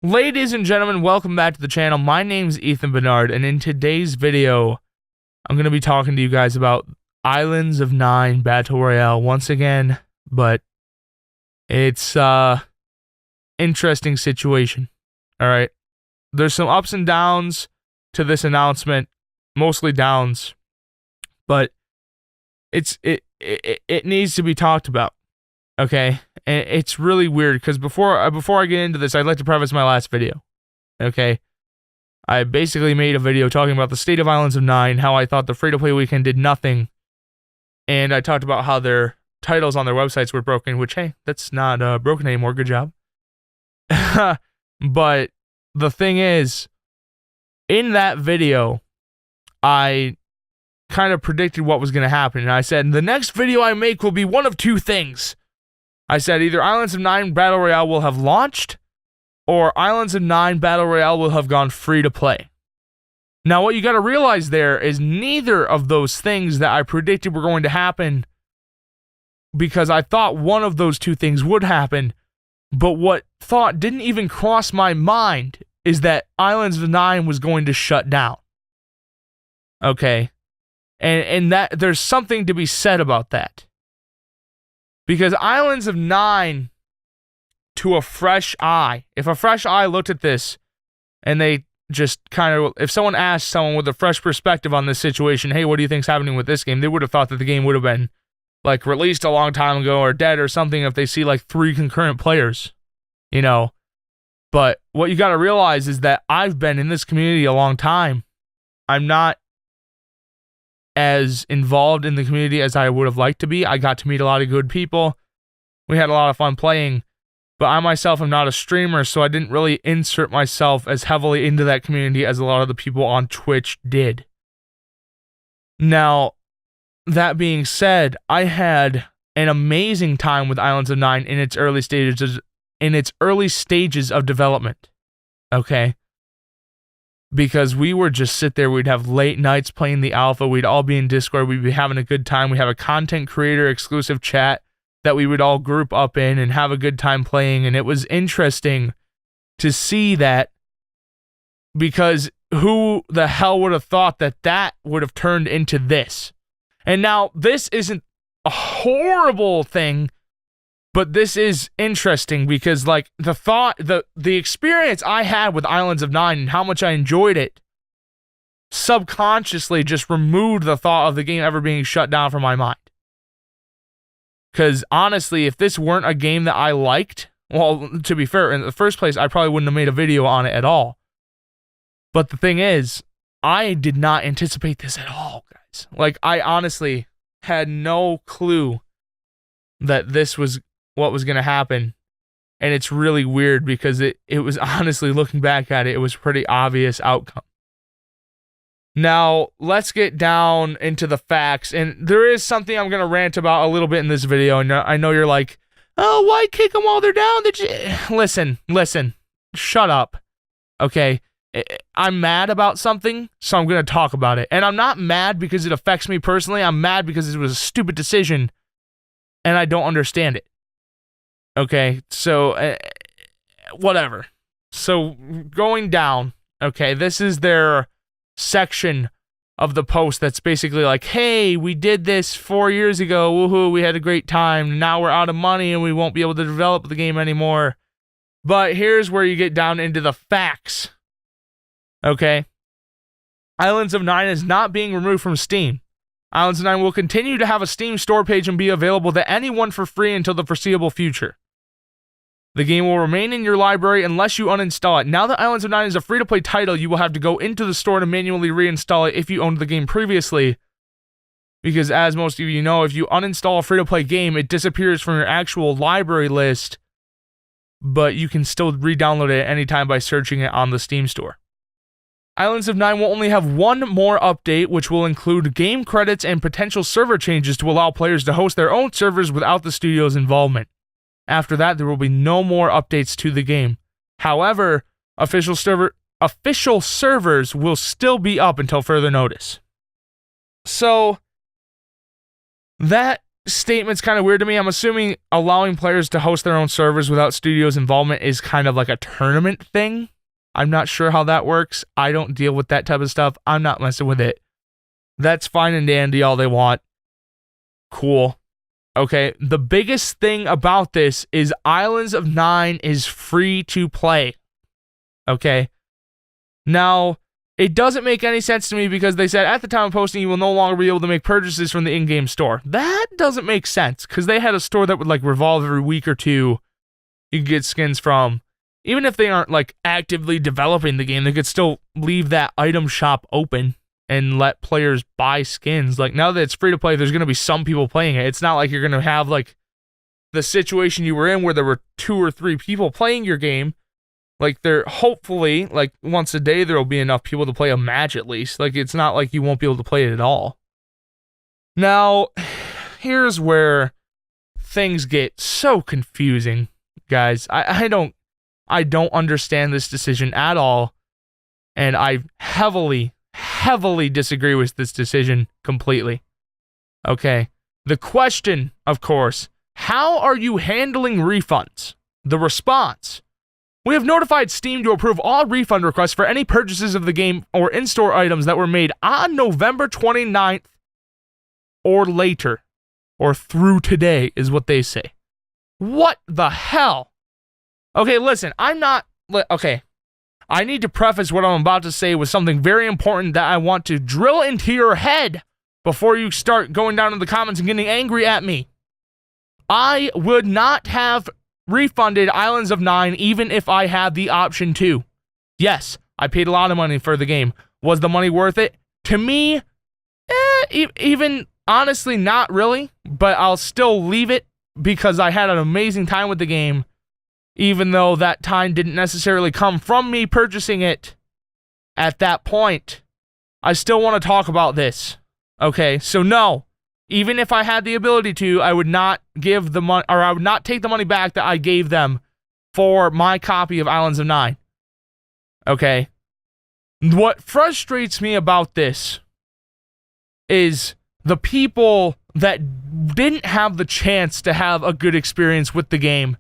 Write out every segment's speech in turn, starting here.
Ladies and gentlemen, welcome back to the channel. My name's Ethan Bernard, and in today's video, I'm going to be talking to you guys about Islands of Nyne Battle Royale once again, but it's interesting situation, alright? There's some ups and downs to this announcement, mostly downs, but it needs to be talked about, okay? And it's really weird, because before I get into this, I'd like to preface my last video, okay? I basically made a video talking about the state of Islands of Nyne, how I thought the free-to-play weekend did nothing, and I talked about how their titles on their websites were broken, which, hey, that's not broken anymore, good job. But the thing is, in that video, I kind of predicted what was going to happen, and I said, the next video I make will be one of two things. I said either Islands of Nyne Battle Royale will have launched, or Islands of Nyne Battle Royale will have gone free to play. Now, what you got to realize there is neither of those things that I predicted were going to happen, because I thought one of those two things would happen, but what thought didn't even cross my mind is that Islands of Nyne was going to shut down. Okay? And that there's something to be said about that. Because Islands of Nyne, to a fresh eye, if a fresh eye looked at this and they just kind of, if someone asked someone with a fresh perspective on this situation, hey, what do you think's happening with this game? They would have thought that the game would have been like released a long time ago or dead or something if they see like 3 concurrent players, you know. But what you got to realize is that I've been in this community a long time. I'm not as involved in the community as I would have liked to be. I got to meet a lot of good people. We had a lot of fun playing, but I myself am not a streamer, so I didn't really insert myself as heavily into that community as a lot of the people on Twitch did. Now, that being said, I had an amazing time with Islands of Nyne in its early stages of development. Okay? Because we would just sit there, we'd have late nights playing the alpha, we'd all be in Discord, we'd be having a good time, we have a content creator exclusive chat that we would all group up in and have a good time playing, and it was interesting to see that, because who the hell would have thought that that would have turned into this? And now, this isn't a horrible thing, but this is interesting because, like, the experience I had with Islands of Nyne and how much I enjoyed it subconsciously just removed the thought of the game ever being shut down from my mind. Because, honestly, if this weren't a game that I liked, well, to be fair, in the first place, I probably wouldn't have made a video on it at all. But the thing is, I did not anticipate this at all, guys. Like, I honestly had no clue that this was what was going to happen, and it's really weird because it was honestly, looking back at it, it was a pretty obvious outcome. Now, let's get down into the facts, and there is something I'm going to rant about a little bit in this video, and I know you're like, oh, why kick them while they're down? Listen, shut up, okay? I'm mad about something, so I'm going to talk about it, and I'm not mad because it affects me personally, I'm mad because it was a stupid decision, and I don't understand it. Okay, so, whatever. So, going down, okay, this is their section of the post that's basically like, hey, we did this 4 years ago, woohoo, we had a great time, now we're out of money and we won't be able to develop the game anymore. But here's where you get down into the facts, okay? Islands of Nyne is not being removed from Steam. Islands of Nyne will continue to have a Steam store page and be available to anyone for free until the foreseeable future. The game will remain in your library unless you uninstall it. Now that Islands of Nyne is a free-to-play title, you will have to go into the store to manually reinstall it if you owned the game previously. Because as most of you know, if you uninstall a free-to-play game, it disappears from your actual library list, but you can still re-download it at any time by searching it on the Steam store. Islands of Nyne will only have one more update, which will include game credits and potential server changes to allow players to host their own servers without the studio's involvement. After that, there will be no more updates to the game. However, official servers will still be up until further notice. So, that statement's kind of weird to me. I'm assuming allowing players to host their own servers without studios' involvement is kind of like a tournament thing. I'm not sure how that works. I don't deal with that type of stuff. I'm not messing with it. That's fine and dandy, all they want. Cool. Okay, the biggest thing about this is Islands of Nyne is free to play. Okay. Now, it doesn't make any sense to me because they said at the time of posting you will no longer be able to make purchases from the in-game store. That doesn't make sense because they had a store that would like revolve every week or two. You could get skins from. Even if they aren't like actively developing the game, they could still leave that item shop open and let players buy skins. Like now that it's free to play, there's going to be some people playing it. It's not like you're going to have like the situation you were in where there were 2 or 3 people playing your game. Like there, hopefully, like once a day, there'll be enough people to play a match at least. Like it's not like you won't be able to play it at all. Now, here's where things get so confusing, guys. I don't understand this decision at all, and I heavily disagree with this decision completely. Okay, the question, of course, how are you handling refunds? The response: we have notified Steam to approve all refund requests for any purchases of the game or in-store items that were made on November 29th or later, or through today is what they say. What the hell? Okay, listen, okay, I need to preface what I'm about to say with something very important that I want to drill into your head before you start going down in the comments and getting angry at me. I would not have refunded Islands of Nyne even if I had the option to. Yes, I paid a lot of money for the game. Was the money worth it? To me, even honestly, not really, but I'll still leave it because I had an amazing time with the game, even though that time didn't necessarily come from me purchasing it at that point. I still want to talk about this. Okay, so no. Even if I had the ability to, I would not give the money, or I would not take the money back that I gave them for my copy of Islands of Nyne. Okay? What frustrates me about this is the people that didn't have the chance to have a good experience with the game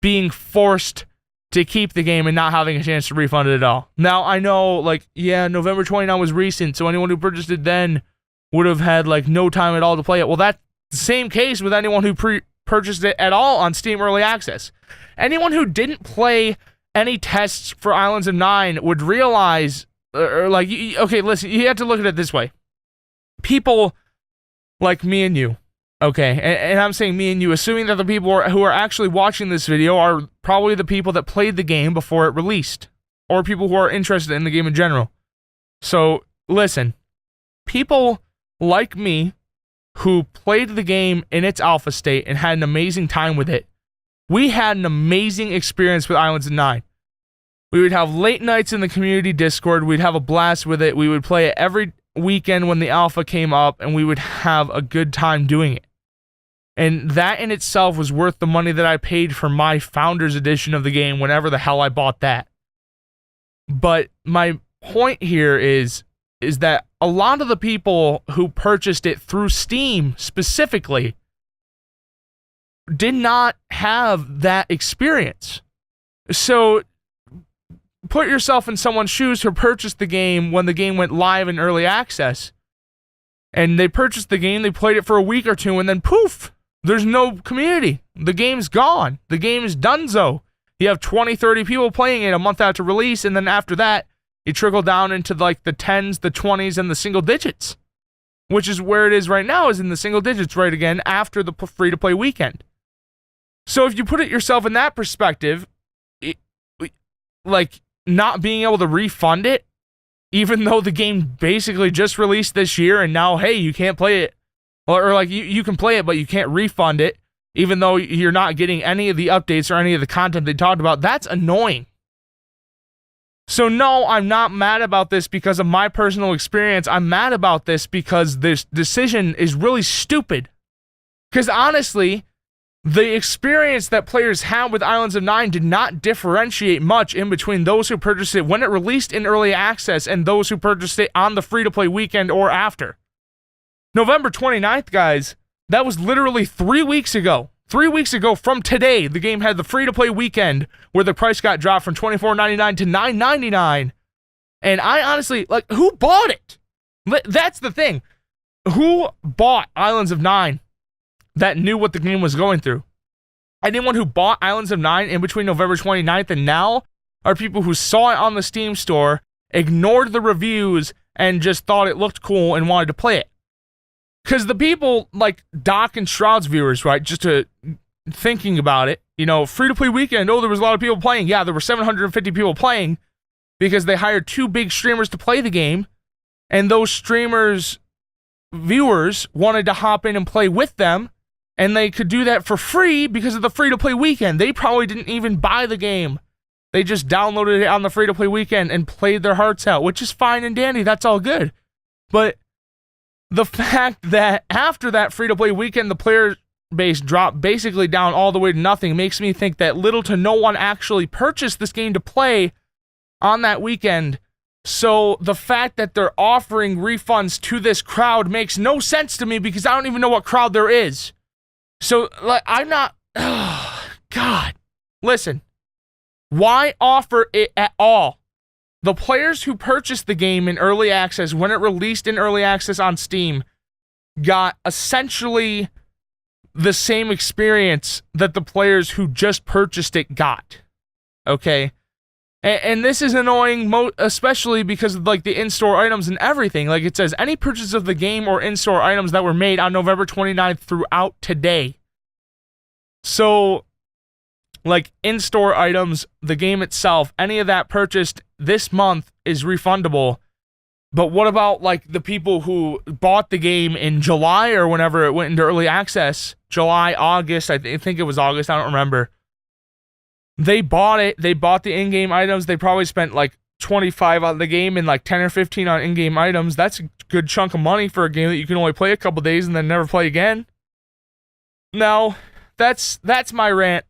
being forced to keep the game and not having a chance to refund it at all. Now, I know, like, yeah, November 29 was recent, so anyone who purchased it then would have had like no time at all to play it. Well, that's the same case with anyone who purchased it at all on Steam Early Access. Anyone who didn't play any tests for Islands of Nyne would realize, okay, listen, you have to look at it this way. People like me and you, okay, and I'm saying me and you, assuming that the people who are actually watching this video are probably the people that played the game before it released, or people who are interested in the game in general. So, listen, people like me, who played the game in its alpha state and had an amazing time with it, we had an amazing experience with Islands of Nyne. We would have late nights in the community Discord, we'd have a blast with it, we would play it every weekend when the alpha came up, and we would have a good time doing it. And that in itself was worth the money that I paid for my Founders Edition of the game whenever the hell I bought that. But my point here is that a lot of the people who purchased it through Steam specifically did not have that experience. So put yourself in someone's shoes who purchased the game when the game went live in early access. And they purchased the game, they played it for a week or two, and then poof, there's no community. The game's gone. The game is donezo. You have 20, 30 people playing it a month after release, and then after that, you trickle down into like the 10s, the 20s, and the single digits, which is where it is right now, is in the single digits right again after the free-to-play weekend. So if you put it yourself in that perspective, like not being able to refund it, even though the game basically just released this year and now, hey, you can't play it, or like you can play it, but you can't refund it, even though you're not getting any of the updates or any of the content they talked about, that's annoying. So no, I'm not mad about this because of my personal experience. I'm mad about this because this decision is really stupid. Because honestly, the experience that players had with Islands of Nyne did not differentiate much in between those who purchased it when it released in early access and those who purchased it on the free-to-play weekend or after. November 29th, guys, That was literally 3 weeks ago. 3 weeks ago from today, the game had the free-to-play weekend where the price got dropped from $24.99 to $9.99. And I honestly, like, who bought it? That's the thing. Who bought Islands of Nyne that knew what the game was going through? Anyone who bought Islands of Nyne in between November 29th and now are people who saw it on the Steam store, ignored the reviews, and just thought it looked cool and wanted to play it. Because the people like Doc and Shroud's viewers, right, just thinking about it, you know, free-to-play weekend, oh, there was a lot of people playing. Yeah, there were 750 people playing because they hired 2 big streamers to play the game, and those streamers' viewers wanted to hop in and play with them, and they could do that for free because of the free-to-play weekend. They probably didn't even buy the game. They just downloaded it on the free-to-play weekend and played their hearts out, which is fine and dandy. That's all good. But the fact that after that free-to-play weekend, the player base dropped basically down all the way to nothing makes me think that little to no one actually purchased this game to play on that weekend. So the fact that they're offering refunds to this crowd makes no sense to me because I don't even know what crowd there is. So, like, I'm not... Oh, God. Listen. Why offer it at all? The players who purchased the game in early access, when it released in early access on Steam, got essentially the same experience that the players who just purchased it got. Okay? And this is annoying, especially because of, like, the in-store items and everything. Like, it says, any purchase of the game or in-store items that were made on November 29th throughout today. So, like, in-store items, the game itself, any of that purchased this month is refundable. But what about, like, the people who bought the game in July or whenever it went into early access? July, August, I think it was August, I don't remember. They bought it, they bought the in-game items, they probably spent like $25 on the game and like $10 or $15 on in-game items. That's a good chunk of money for a game that you can only play a couple days and then never play again. No, that's my rant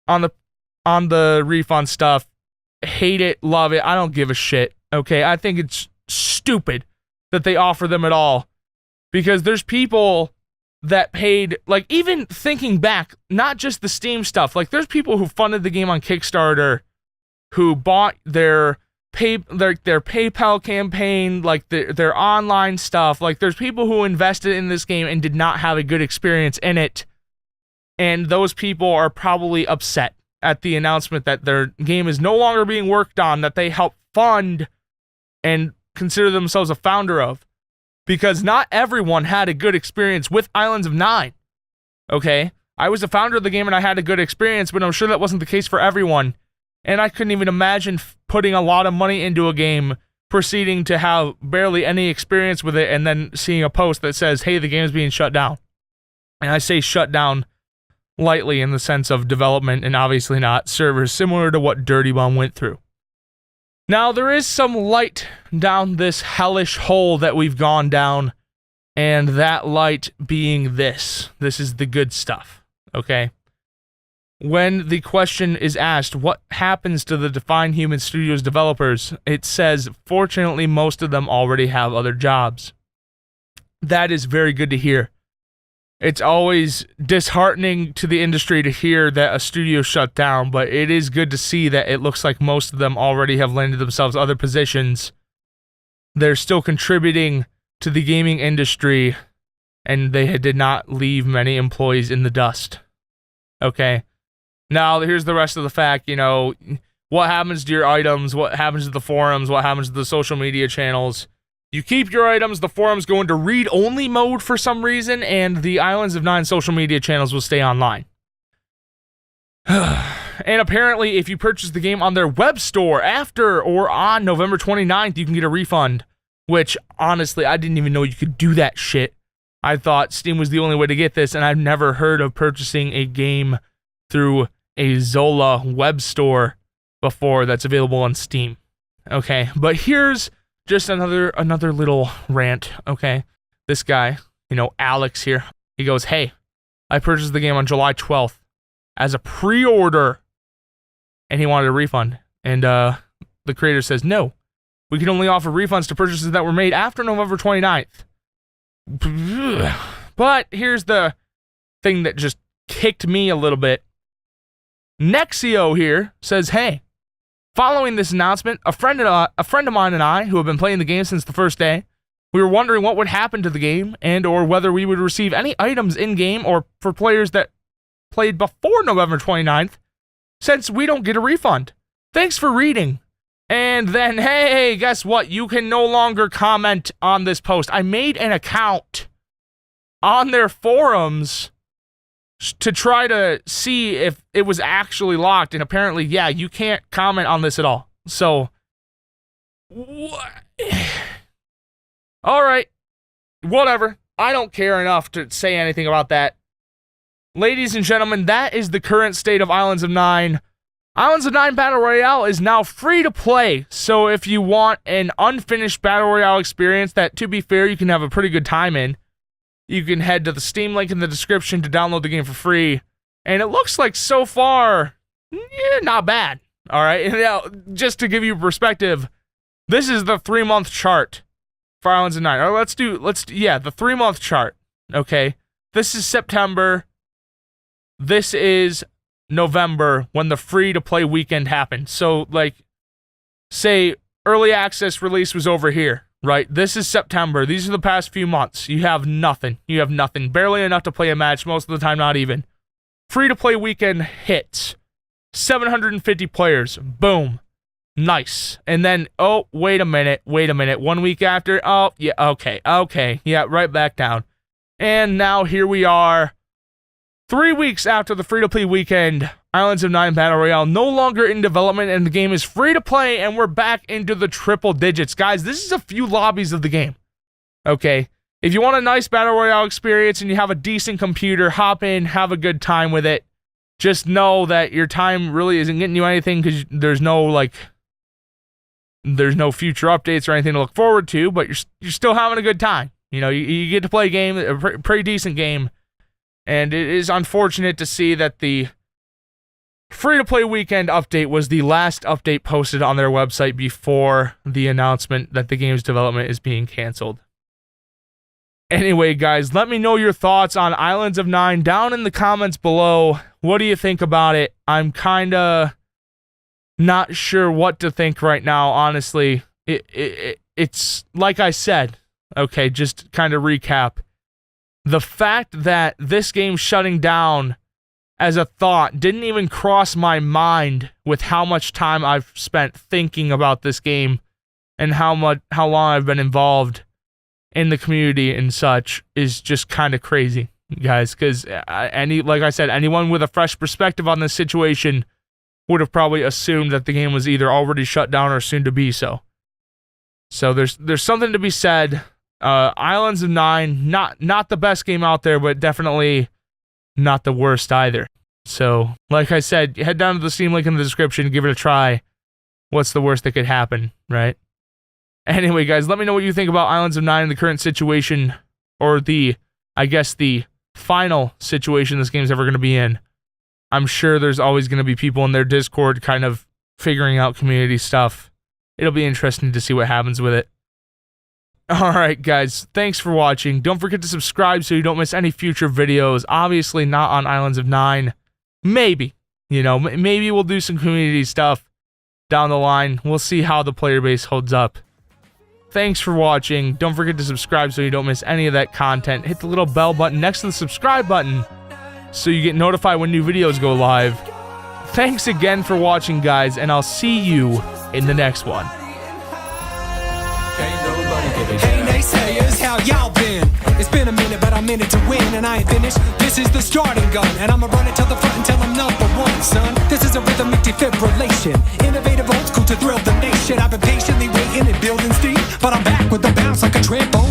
on the refund stuff. Hate it, love it, I don't give a shit, okay? I think it's stupid that they offer them at all. Because there's people that paid, like, even thinking back, not just the Steam stuff, like, there's people who funded the game on Kickstarter who bought their PayPal campaign, like, their online stuff. Like, there's people who invested in this game and did not have a good experience in it, and those people are probably upset at the announcement that their game is no longer being worked on, that they helped fund and consider themselves a founder of. Because not everyone had a good experience with Islands of Nyne, okay? I was a founder of the game and I had a good experience, but I'm sure that wasn't the case for everyone. And I couldn't even imagine putting a lot of money into a game, proceeding to have barely any experience with it, and then seeing a post that says, hey, the game's being shut down. And I say shut down lightly in the sense of development and obviously not servers, similar to what Dirty Bomb went through. Now, there is some light down this hellish hole that we've gone down, and that light being this. This is the good stuff, okay? When the question is asked, what happens to the Define Human Studios developers, it says, fortunately, most of them already have other jobs. That is very good to hear. It's always disheartening to the industry to hear that a studio shut down, but it is good to see that it looks like most of them already have landed themselves other positions. They're still contributing to the gaming industry, and they did not leave many employees in the dust. Okay? Now, here's the rest of the fact, you know, what happens to your items, what happens to the forums, what happens to the social media channels. You keep your items, the forums go into read-only mode for some reason, and the Islands of Nyne social media channels will stay online. And apparently, if you purchase the game on their web store after or on November 29th, you can get a refund, which, honestly, I didn't even know you could do that shit. I thought Steam was the only way to get this, and I've never heard of purchasing a game through a Zola web store before that's available on Steam. Okay, but here's just another little rant, okay? This guy, you know, Alex here, he goes, hey, I purchased the game on July 12th as a pre-order, and he wanted a refund. And the creator says, no, we can only offer refunds to purchases that were made after November 29th. But here's the thing that just kicked me a little bit. Nexio here says, hey, following this announcement, a friend of mine and I, who have been playing the game since the first day, we were wondering what would happen to the game and or whether we would receive any items in-game or for players that played before November 29th, since we don't get a refund. Thanks for reading. And then, hey, guess what? You can no longer comment on this post. I made an account on their forums to try to see if it was actually locked, and apparently, yeah, you can't comment on this at all. So, all right, whatever. I don't care enough to say anything about that. Ladies and gentlemen, that is the current state of Islands of Nyne. Islands of Nyne Battle Royale is now free to play, so if you want an unfinished Battle Royale experience that, to be fair, you can have a pretty good time in, you can head to the Steam link in the description to download the game for free. And it looks like so far, not bad. All right, now, just to give you perspective, this is the 3-month chart for Islands of Nyne. Or let's do the 3-month chart. Okay, this is September. This is November when the free-to-play weekend happened. So, like, say early access release was over here, right? This is September. These are the past few months. You have nothing. You have nothing. Barely enough to play a match. Most of the time, not even. Free-to-play weekend hits. 750 players. Boom. Nice. And then, oh, wait a minute. 1 week after, oh, yeah, okay. Yeah, right back down. And now here we are. 3 weeks after the free-to-play weekend, Islands of Nyne Battle Royale no longer in development, and the game is free to play, and we're back into the triple digits. Guys, this is a few lobbies of the game. Okay? If you want a nice Battle Royale experience and you have a decent computer, hop in, have a good time with it. Just know that your time really isn't getting you anything because there's no future updates or anything to look forward to, but you're still having a good time. You know, you get to play a game, a pretty decent game. And it is unfortunate to see that the free-to-play weekend update was the last update posted on their website before the announcement that the game's development is being canceled. Anyway, guys, let me know your thoughts on Islands of Nyne down in the comments below. What do you think about it? I'm kind of not sure what to think right now, honestly. It's like I said. Okay, just kind of recap. The fact that this game shutting down as a thought didn't even cross my mind with how much time I've spent thinking about this game and how long I've been involved in the community and such is just kind of crazy, guys, because like I said, anyone with a fresh perspective on this situation would have probably assumed that the game was either already shut down or soon to be so. So there's something to be said. Islands of Nyne, not the best game out there, but definitely not the worst either. So, like I said, head down to the Steam link in the description, give it a try. What's the worst that could happen, right? Anyway, guys, let me know what you think about Islands of Nyne in the current situation, or the final situation this game's ever going to be in. I'm sure there's always going to be people in their Discord kind of figuring out community stuff. It'll be interesting to see what happens with it. Alright guys, thanks for watching. Don't forget to subscribe so you don't miss any future videos. Obviously not on Islands of Nyne. Maybe. You know, maybe we'll do some community stuff down the line. We'll see how the player base holds up. Thanks for watching. Don't forget to subscribe so you don't miss any of that content. Hit the little bell button next to the subscribe button so you get notified when new videos go live. Thanks again for watching, guys, and I'll see you in the next one. Hey naysayers, how y'all been? It's been a minute, but I'm in it to win, and I ain't finished. This is the starting gun, and I'ma run it to the front until I'm #1, son. This is a rhythmic defibrillation, innovative, old school to thrill the nation. I've been patiently waiting and building steam, but I'm back with the bounce like a trampoline.